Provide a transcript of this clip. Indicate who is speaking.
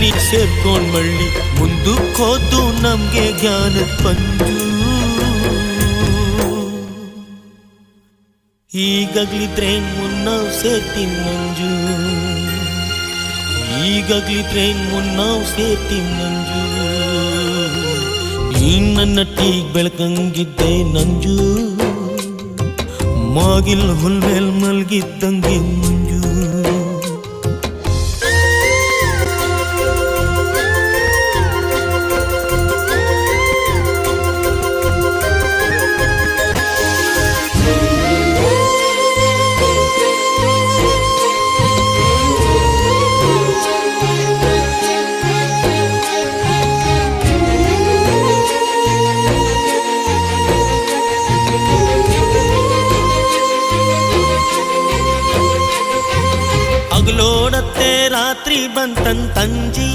Speaker 1: ನೀ ಸೇರ್ಕೊಂಡ್ ಮಳ್ಳಿ ಮುಂದಕ್ಕೋದು ನಮ್ಗೆ ಜ್ಞಾನದ ಪಂಜು. ಈಗಾಗ್ಲಿದ್ರೆ ಮುನ್ನಾವ್ ಸೇರ್ತೀನ್ ಮಂಜು, ಈಗಾಗ್ಲಿದ್ರೆ ಮುನ್ನಾವ್ ಸೇರ್ತೀನ್ ಮಂಜು. ನೀ ನನ್ನ ಟೀಗ್ ಬೆಳಕಂಗಿದ್ದೆ ನಂಜು, ಮಾಗಿಲ್ ಹುಲ್ಮೇಲ್ ಮಲ್ಗಿದ್ದಂಗೆ ಮಂಜು. ಹಗಲೋಡತ್ತೆ ರಾತ್ರಿ ಬಂತಂತಂಜಿ